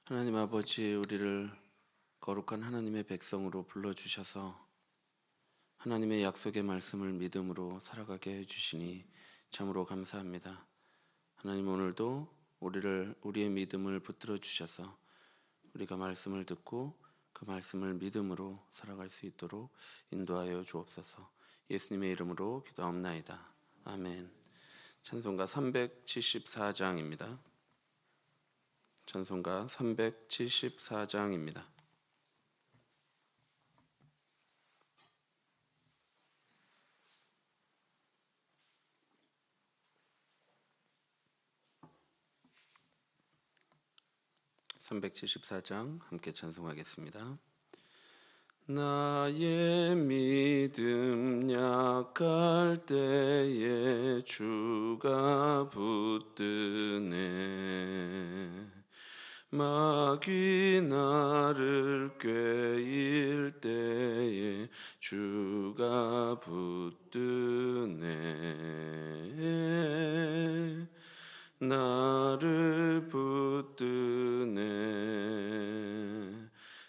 하나님 아버지, 우리를 거룩한 하나님의 백성으로 불러주셔서 하나님의 약속의 말씀을 믿음으로 살아가게 해주시니 참으로 감사합니다. 하나님, 오늘도 우리의 믿음을 붙들어 주셔서 우리가 말씀을 듣고 그 말씀을 믿음으로 살아갈 수 있도록 인도하여 주옵소서. 예수님의 이름으로 기도하옵나이다. 아멘. 찬송가 374장입니다. 찬송가 374장입니다. (374장) 함께 찬송하겠습니다. 나의 믿음 약할 때에 주가 붙드네. 마귀 나를 꾀일 때에 주가 붙드네. 나를 붙드네.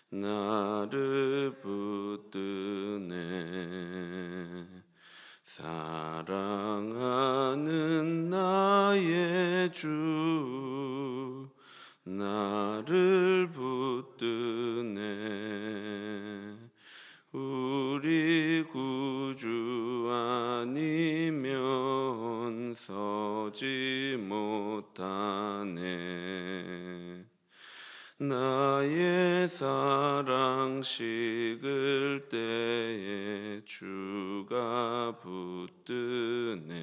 나를 붙드네. 사랑하는 나의 주 나를 붙드네. 우리 구주 아니면 서지 못하네. 나의 사랑 식을 때에 주가 붙드네.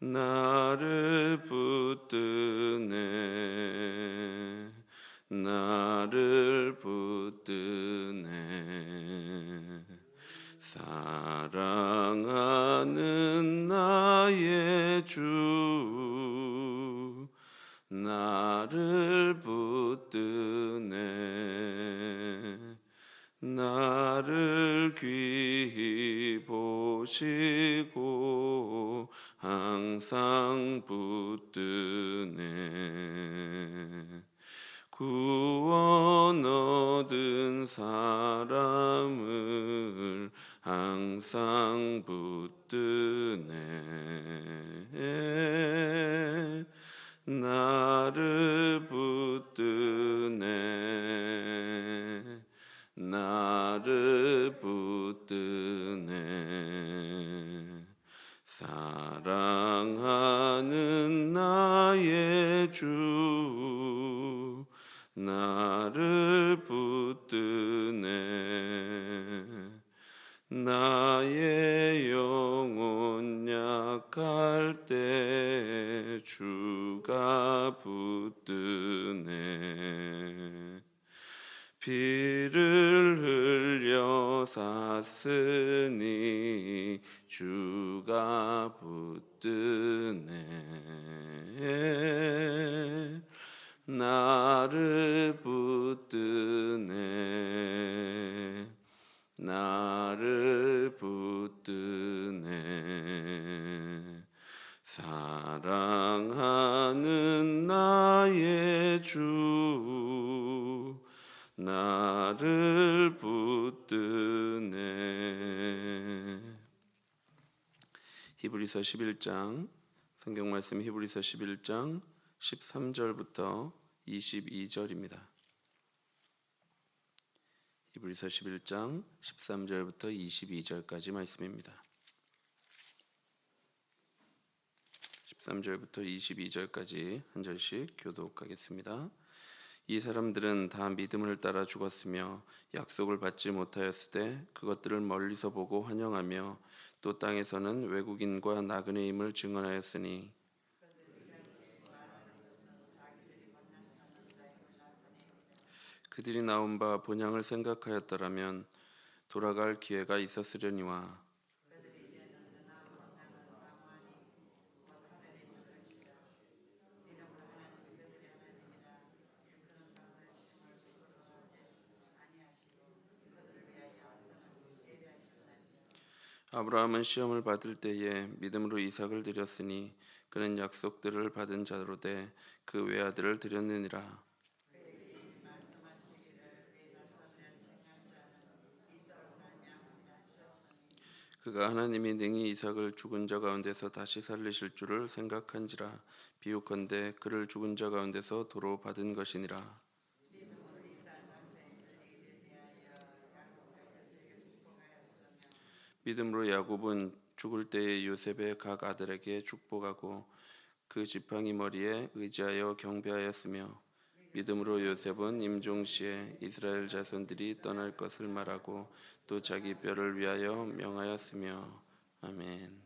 나를 붙드네. 나를 붙드네. 사랑하는 나의 주 나를 붙드네. 나를 귀히 보시고 항상 붙드네. 구원 얻은 사람을 항상 붙드네. 나를 붙드네. 나를 붙드네. 사랑하는 나의 주 나를 붙드네. 나의 영혼 약할 때 주가 붙드네. 피를 흘려 샀으니 주가 붙드네. 나를 붙드네. 나를 붙드네. 사랑하는 나의 주 나를 붙드네. 히브리서 11장 성경 말씀, 히브리서 11장 13절부터 22절입니다. 히브리서 11장 13절부터 22절까지 말씀입니다. 13절부터 22절까지 한 절씩 교독하겠습니다. 이 사람들은 다 믿음을 따라 죽었으며 약속을 받지 못하였을 때 그것들을 멀리서 보고 환영하며 또 땅에서는 외국인과 나그네임을 증언하였으니 그들이 나온 바 본향을 생각하였더라면 돌아갈 기회가 있었으려니와 아브라함은 시험을 받을 때에 믿음으로 이삭을 드렸으니 그는 약속들을 받은 자로 돼 그 외아들을 드렸느니라. 그가 하나님이 능히 이삭을 죽은 자 가운데서 다시 살리실 줄을 생각한지라. 비유컨대 그를 죽은 자 가운데서 도로 받은 것이니라. 믿음으로 야곱은 죽을 때에 요셉의 각 아들에게 축복하고 그 지팡이 머리에 의지하여 경배하였으며, 믿음으로 요셉은 임종시에 이스라엘 자손들이 떠날 것을 말하고 또 자기 뼈를 위하여 명하였으며. 아멘.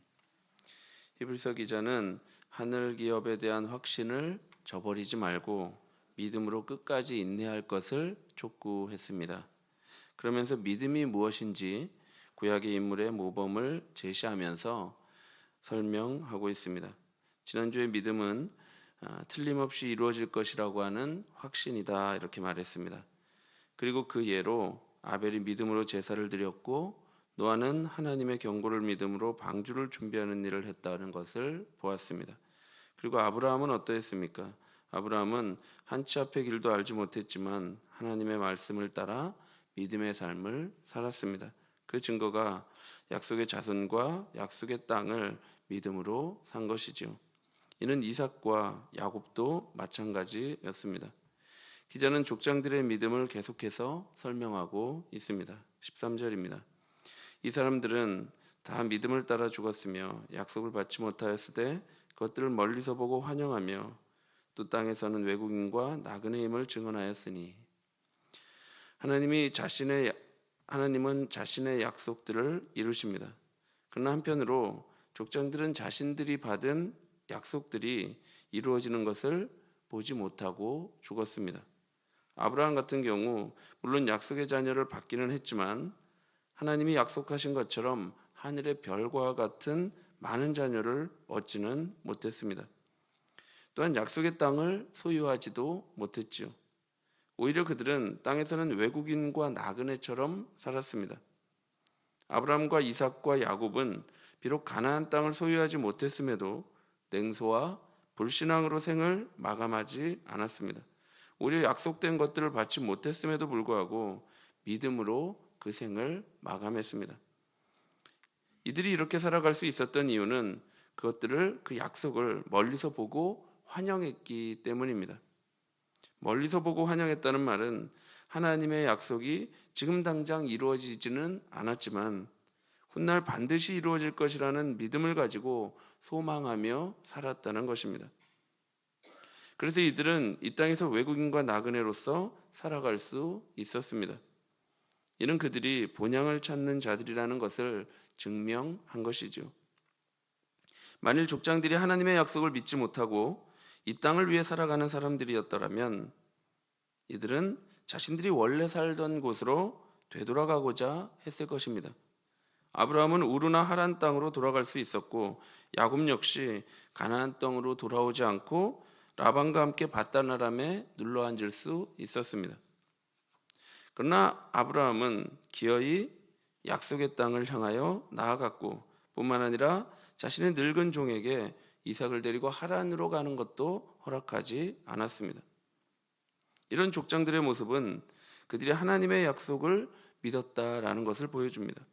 히브리서 기자는 하늘 기업에 대한 확신을 저버리지 말고 믿음으로 끝까지 인내할 것을 촉구했습니다. 그러면서 믿음이 무엇인지 구약의 인물의 모범을 제시하면서 설명하고 있습니다. 지난주에 믿음은 틀림없이 이루어질 것이라고 하는 확신이다 이렇게 말했습니다. 그리고 그 예로 아벨이 믿음으로 제사를 드렸고 노아는 하나님의 경고를 믿음으로 방주를 준비하는 일을 했다는 것을 보았습니다. 그리고 아브라함은 어떠했습니까? 아브라함은 한치 앞의 길도 알지 못했지만 하나님의 말씀을 따라 믿음의 삶을 살았습니다. 그 증거가 약속의 자손과 약속의 땅을 믿음으로 산 것이죠. 이는 이삭과 야곱도 마찬가지였습니다. 기자는 족장들의 믿음을 계속해서 설명하고 있습니다. 13절입니다. 이 사람들은 다 믿음을 따라 죽었으며 약속을 받지 못하였을 때 그것들을 멀리서 보고 환영하며 또 땅에서는 외국인과 나그네 임을 증언하였으니. 하나님은 자신의 약속들을 이루십니다. 그러나 한편으로 족장들은 자신들이 받은 약속들이 이루어지는 것을 보지 못하고 죽었습니다. 아브라함 같은 경우 물론 약속의 자녀를 받기는 했지만 하나님이 약속하신 것처럼 하늘의 별과 같은 많은 자녀를 얻지는 못했습니다. 또한 약속의 땅을 소유하지도 못했지요. 오히려 그들은 땅에서는 외국인과 나그네처럼 살았습니다. 아브라함과 이삭과 야곱은 비록 가나안 땅을 소유하지 못했음에도 냉소와 불신앙으로 생을 마감하지 않았습니다. 오히려 약속된 것들을 받지 못했음에도 불구하고 믿음으로 그 생을 마감했습니다. 이들이 이렇게 살아갈 수 있었던 이유는 그 약속을 멀리서 보고 환영했기 때문입니다. 멀리서 보고 환영했다는 말은 하나님의 약속이 지금 당장 이루어지지는 않았지만 훗날 반드시 이루어질 것이라는 믿음을 가지고 소망하며 살았다는 것입니다. 그래서 이들은 이 땅에서 외국인과 나그네로서 살아갈 수 있었습니다. 이는 그들이 본향을 찾는 자들이라는 것을 증명한 것이죠. 만일 족장들이 하나님의 약속을 믿지 못하고 이 땅을 위해 살아가는 사람들이었더라면 이들은 자신들이 원래 살던 곳으로 되돌아가고자 했을 것입니다. 아브라함은 우르나 하란 땅으로 돌아갈 수 있었고 야곱 역시 가나안 땅으로 돌아오지 않고 라반과 함께 밧단 아람에 눌러 앉을 수 있었습니다. 그러나 아브라함은 기어이 약속의 땅을 향하여 나아갔고 뿐만 아니라 자신의 늙은 종에게 이삭을 데리고 하란으로 가는 것도 허락하지 않았습니다. 이런 족장들의 모습은 그들이 하나님의 약속을 믿었다라는 것을 보여줍니다.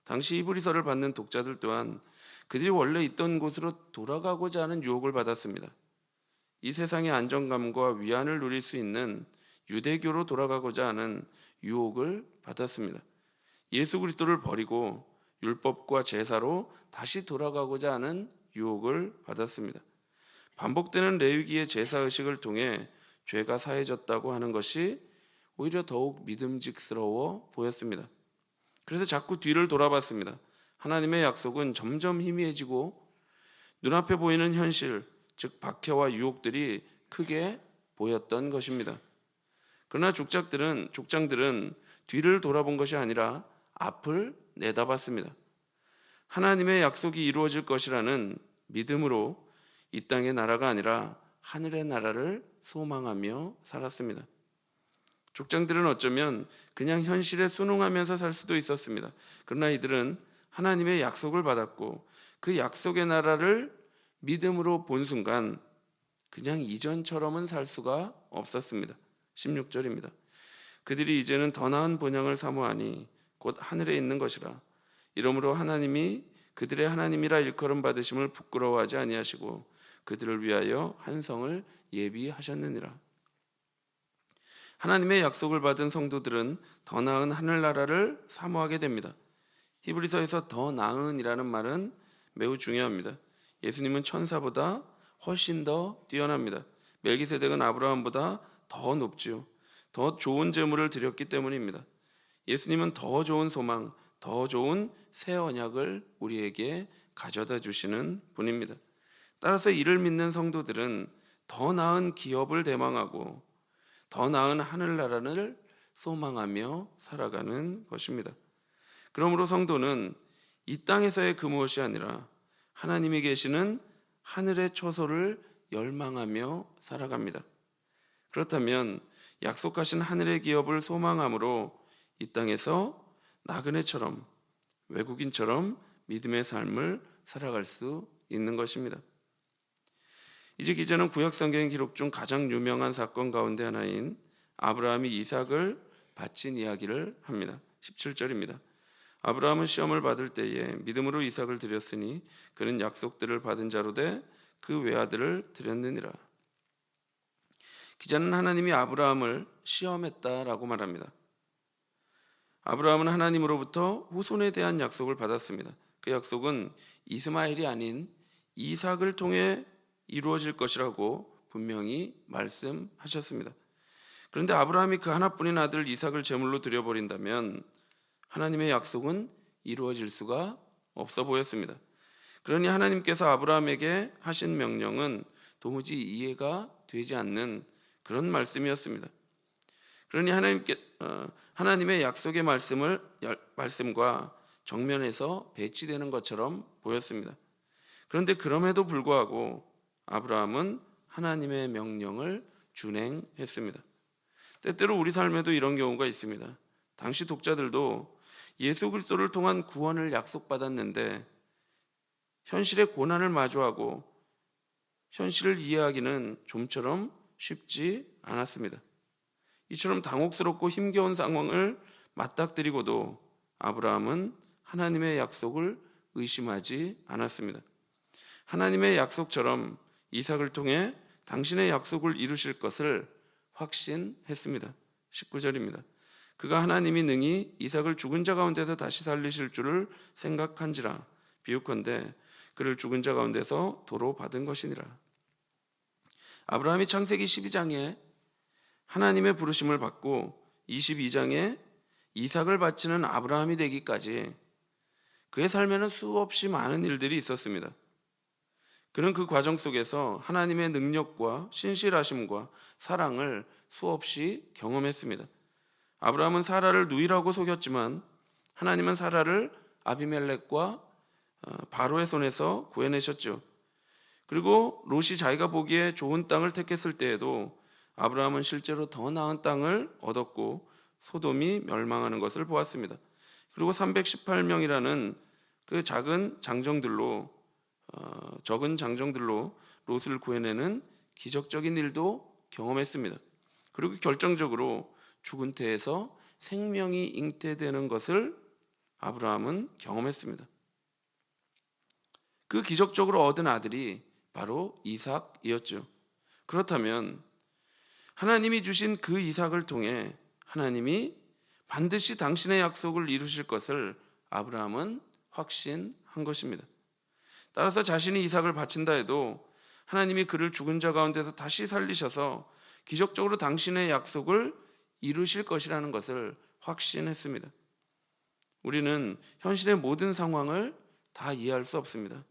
당시 히브리서를 받는 독자들 또한 그들이 원래 있던 곳으로 돌아가고자 하는 유혹을 받았습니다. 이 세상의 안정감과 위안을 누릴 수 있는 유대교로 돌아가고자 하는 유혹을 받았습니다. 예수 그리스도를 버리고 율법과 제사로 다시 돌아가고자 하는 유혹을 받았습니다. 반복되는 레위기의 제사 의식을 통해 죄가 사해졌다고 하는 것이 오히려 더욱 믿음직스러워 보였습니다. 그래서 자꾸 뒤를 돌아봤습니다. 하나님의 약속은 점점 희미해지고 눈앞에 보이는 현실, 즉 박해와 유혹들이 크게 보였던 것입니다. 그러나 족장들은 뒤를 돌아본 것이 아니라 앞을 내다봤습니다. 하나님의 약속이 이루어질 것이라는 믿음으로 이 땅의 나라가 아니라 하늘의 나라를 소망하며 살았습니다. 족장들은 어쩌면 그냥 현실에 순응하면서 살 수도 있었습니다. 그러나 이들은 하나님의 약속을 받았고 그 약속의 나라를 믿음으로 본 순간 그냥 이전처럼은 살 수가 없었습니다. 16절입니다. 그들이 이제는 더 나은 본향을 사모하니 곧 하늘에 있는 것이라. 이러므로 하나님이 그들의 하나님이라 일컬음 받으심을 부끄러워하지 아니하시고 그들을 위하여 한 성을 예비하셨느니라. 하나님의 약속을 받은 성도들은 더 나은 하늘나라를 사모하게 됩니다. 히브리서에서 더 나은이라는 말은 매우 중요합니다. 예수님은 천사보다 훨씬 더 뛰어납니다. 멜기세덱은 아브라함보다 더 높지요. 더 좋은 제물을 드렸기 때문입니다. 예수님은 더 좋은 소망, 더 좋은 새 언약을 우리에게 가져다 주시는 분입니다. 따라서 이를 믿는 성도들은 더 나은 기업을 대망하고 더 나은 하늘나라를 소망하며 살아가는 것입니다. 그러므로 성도는 이 땅에서의 그 무엇이 아니라 하나님이 계시는 하늘의 초소를 열망하며 살아갑니다. 그렇다면 약속하신 하늘의 기업을 소망함으로 이 땅에서 나그네처럼 외국인처럼 믿음의 삶을 살아갈 수 있는 것입니다. 이제 기자는 구약성경 기록 중 가장 유명한 사건 가운데 하나인 아브라함이 이삭을 바친 이야기를 합니다. 17절입니다. 아브라함은 시험을 받을 때에 믿음으로 이삭을 드렸으니 그는 약속들을 받은 자로 돼 그 외아들을 드렸느니라. 기자는 하나님이 아브라함을 시험했다라고 말합니다. 아브라함은 하나님으로부터 후손에 대한 약속을 받았습니다. 그 약속은 이스마엘이 아닌 이삭을 통해 이루어질 것이라고 분명히 말씀하셨습니다. 그런데 아브라함이 그 하나뿐인 아들 이삭을 제물로 드려버린다면 하나님의 약속은 이루어질 수가 없어 보였습니다. 그러니 하나님께서 아브라함에게 하신 명령은 도무지 이해가 되지 않는 그런 말씀이었습니다. 그러니 하나님의 약속의 말씀과 정면에서 배치되는 것처럼 보였습니다. 그런데 그럼에도 불구하고 아브라함은 하나님의 명령을 준행했습니다. 때때로 우리 삶에도 이런 경우가 있습니다. 당시 독자들도 예수 그리스도를 통한 구원을 약속받았는데 현실의 고난을 마주하고 현실을 이해하기는 좀처럼 쉽지 않았습니다. 이처럼 당혹스럽고 힘겨운 상황을 맞닥뜨리고도 아브라함은 하나님의 약속을 의심하지 않았습니다. 하나님의 약속처럼 이삭을 통해 당신의 약속을 이루실 것을 확신했습니다. 19절입니다. 그가 하나님이 능히 이삭을 죽은 자 가운데서 다시 살리실 줄을 생각한지라. 비유컨대 그를 죽은 자 가운데서 도로 받은 것이니라. 아브라함이 창세기 12장에 하나님의 부르심을 받고 22장에 이삭을 바치는 아브라함이 되기까지 그의 삶에는 수없이 많은 일들이 있었습니다. 그는 그 과정 속에서 하나님의 능력과 신실하심과 사랑을 수없이 경험했습니다. 아브라함은 사라를 누이라고 속였지만 하나님은 사라를 아비멜렉과 바로의 손에서 구해내셨죠. 그리고 롯이 자기가 보기에 좋은 땅을 택했을 때에도 아브라함은 실제로 더 나은 땅을 얻었고 소돔이 멸망하는 것을 보았습니다. 그리고 318명이라는 그 적은 장정들로 롯을 구해내는 기적적인 일도 경험했습니다. 그리고 결정적으로 죽은 태에서 생명이 잉태되는 것을 아브라함은 경험했습니다. 그 기적적으로 얻은 아들이 바로 이삭이었죠. 그렇다면 하나님이 주신 그 이삭을 통해 하나님이 반드시 당신의 약속을 이루실 것을 아브라함은 확신한 것입니다. 따라서 자신이 이삭을 바친다 해도 하나님이 그를 죽은 자 가운데서 다시 살리셔서 기적적으로 당신의 약속을 이루실 것이라는 것을 확신했습니다. 우리는 현실의 모든 상황을 다 이해할 수 없습니다.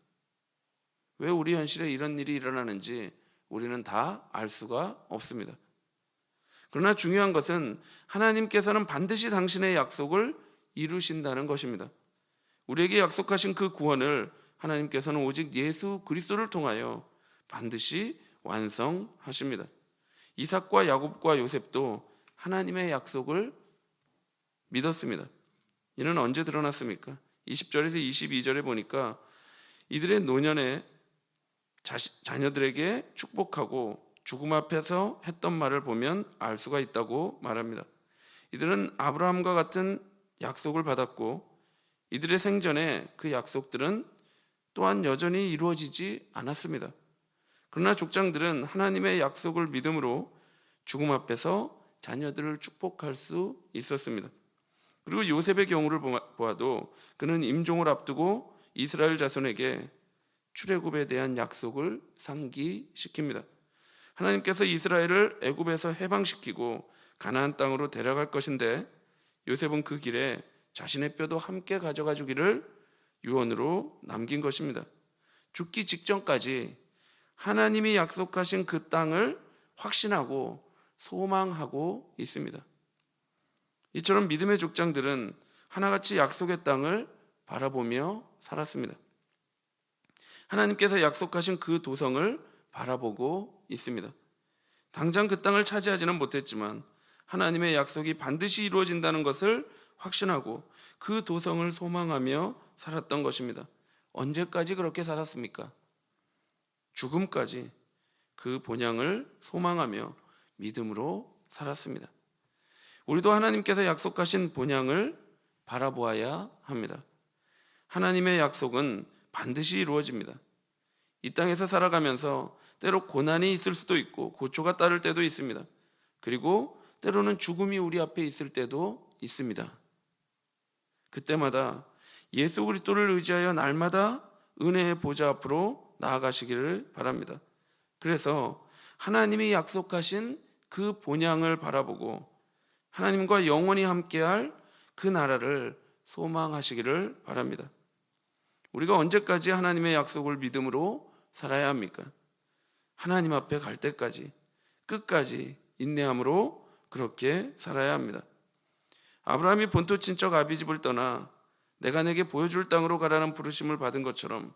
왜 우리 현실에 이런 일이 일어나는지 우리는 다 알 수가 없습니다. 그러나 중요한 것은 하나님께서는 반드시 당신의 약속을 이루신다는 것입니다. 우리에게 약속하신 그 구원을 하나님께서는 오직 예수 그리스도를 통하여 반드시 완성하십니다. 이삭과 야곱과 요셉도 하나님의 약속을 믿었습니다. 이는 언제 드러났습니까? 20절에서 22절에 보니까 이들의 노년에 자녀들에게 축복하고 죽음 앞에서 했던 말을 보면 알 수가 있다고 말합니다. 이들은 아브라함과 같은 약속을 받았고 이들의 생전에 그 약속들은 또한 여전히 이루어지지 않았습니다. 그러나 족장들은 하나님의 약속을 믿음으로 죽음 앞에서 자녀들을 축복할 수 있었습니다. 그리고 요셉의 경우를 보아도 그는 임종을 앞두고 이스라엘 자손에게 출애굽에 대한 약속을 상기시킵니다. 하나님께서 이스라엘을 애굽에서 해방시키고 가나안 땅으로 데려갈 것인데 요셉은 그 길에 자신의 뼈도 함께 가져가 주기를 유언으로 남긴 것입니다. 죽기 직전까지 하나님이 약속하신 그 땅을 확신하고 소망하고 있습니다. 이처럼 믿음의 족장들은 하나같이 약속의 땅을 바라보며 살았습니다. 하나님께서 약속하신 그 도성을 바라보고 있습니다. 당장 그 땅을 차지하지는 못했지만 하나님의 약속이 반드시 이루어진다는 것을 확신하고 그 도성을 소망하며 살았던 것입니다. 언제까지 그렇게 살았습니까? 죽음까지 그 본향을 소망하며 믿음으로 살았습니다. 우리도 하나님께서 약속하신 본향을 바라보아야 합니다. 하나님의 약속은 반드시 이루어집니다. 이 땅에서 살아가면서 때로 고난이 있을 수도 있고 고초가 따를 때도 있습니다. 그리고 때로는 죽음이 우리 앞에 있을 때도 있습니다. 그때마다 예수 그리스도를 의지하여 날마다 은혜의 보좌 앞으로 나아가시기를 바랍니다. 그래서 하나님이 약속하신 그 본향을 바라보고 하나님과 영원히 함께할 그 나라를 소망하시기를 바랍니다. 우리가 언제까지 하나님의 약속을 믿음으로 살아야 합니까? 하나님 앞에 갈 때까지 끝까지 인내함으로 그렇게 살아야 합니다. 아브라함이 본토 친척 아비집을 떠나 내가 내게 보여줄 땅으로 가라는 부르심을 받은 것처럼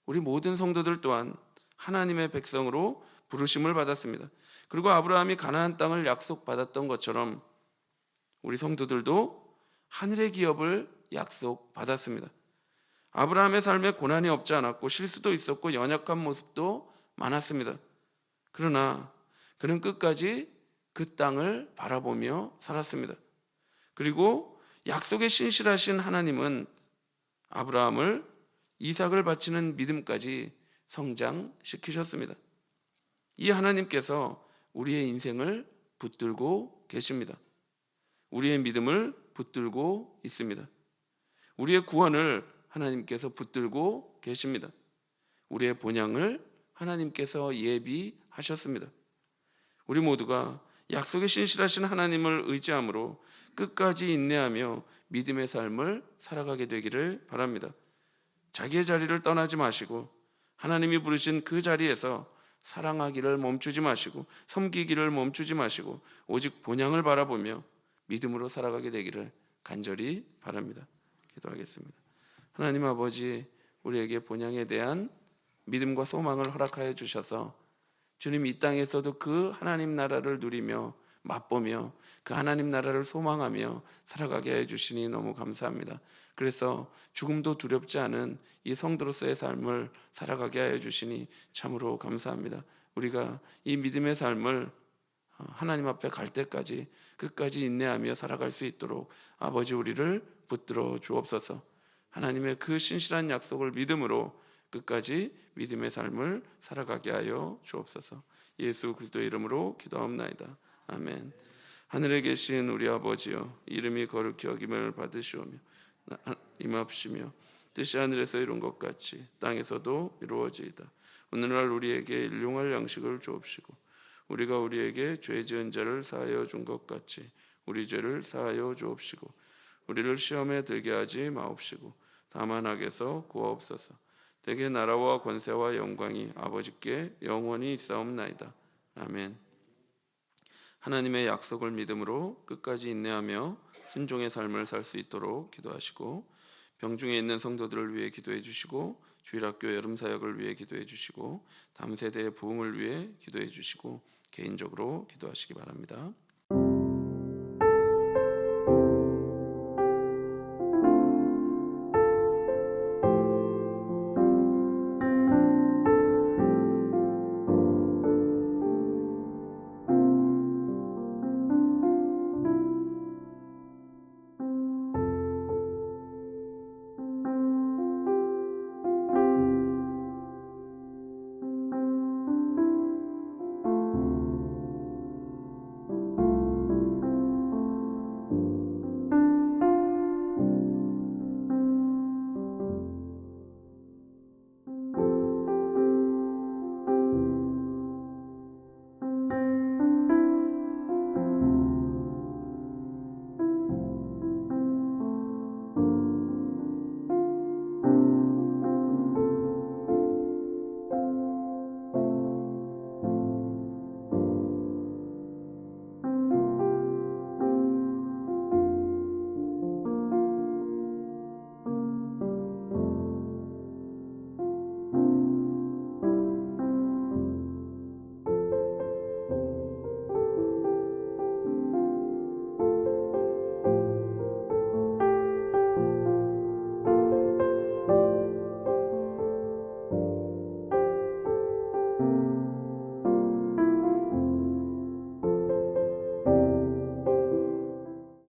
우리 모든 성도들 또한 하나님의 백성으로 부르심을 받았습니다. 그리고 아브라함이 가나안 땅을 약속받았던 것처럼 우리 성도들도 하늘의 기업을 약속받았습니다. 아브라함의 삶에 고난이 없지 않았고 실수도 있었고 연약한 모습도 많았습니다. 그러나 그는 끝까지 그 땅을 바라보며 살았습니다. 그리고 약속에 신실하신 하나님은 아브라함을 이삭을 바치는 믿음까지 성장시키셨습니다. 이 하나님께서 우리의 인생을 붙들고 계십니다. 우리의 믿음을 붙들고 있습니다. 우리의 구원을 하나님께서 붙들고 계십니다. 우리의 본향을 하나님께서 예비하셨습니다. 우리 모두가 약속에 신실하신 하나님을 의지함으로 끝까지 인내하며 믿음의 삶을 살아가게 되기를 바랍니다. 자기의 자리를 떠나지 마시고 하나님이 부르신 그 자리에서 사랑하기를 멈추지 마시고 섬기기를 멈추지 마시고 오직 본향을 바라보며 믿음으로 살아가게 되기를 간절히 바랍니다. 기도하겠습니다. 하나님 아버지, 우리에게 본향에 대한 믿음과 소망을 허락하여 주셔서 주님 이 땅에서도 그 하나님 나라를 누리며 맛보며 그 하나님 나라를 소망하며 살아가게 해주시니 너무 감사합니다. 그래서 죽음도 두렵지 않은 이 성도로서의 삶을 살아가게 하여 주시니 참으로 감사합니다. 우리가 이 믿음의 삶을 하나님 앞에 갈 때까지 끝까지 인내하며 살아갈 수 있도록 아버지 우리를 붙들어 주옵소서. 하나님의 그 신실한 약속을 믿음으로 끝까지 믿음의 삶을 살아가게 하여 주옵소서. 예수 그리스도의 이름으로 기도하옵나이다. 아멘. 하늘에 계신 우리 아버지여, 이름이 거룩히 여김을 받으시오며 임합시며 뜻이 하늘에서 이룬 것 같이 땅에서도 이루어지이다. 오늘날 우리에게 일용할 양식을 주옵시고 우리가 우리에게 죄 지은 자를 사하여 준 것 같이 우리 죄를 사하여 주옵시고 우리를 시험에 들게 하지 마옵시고 다만 악에서 구하옵소서. 대개 나라와 권세와 영광이 아버지께 영원히 있사옵나이다. 아멘. 하나님의 약속을 믿음으로 끝까지 인내하며 순종의 삶을 살 수 있도록 기도하시고 병중에 있는 성도들을 위해 기도해 주시고 주일학교 여름사역을 위해 기도해 주시고 다음 세대의 부흥을 위해 기도해 주시고 개인적으로 기도하시기 바랍니다.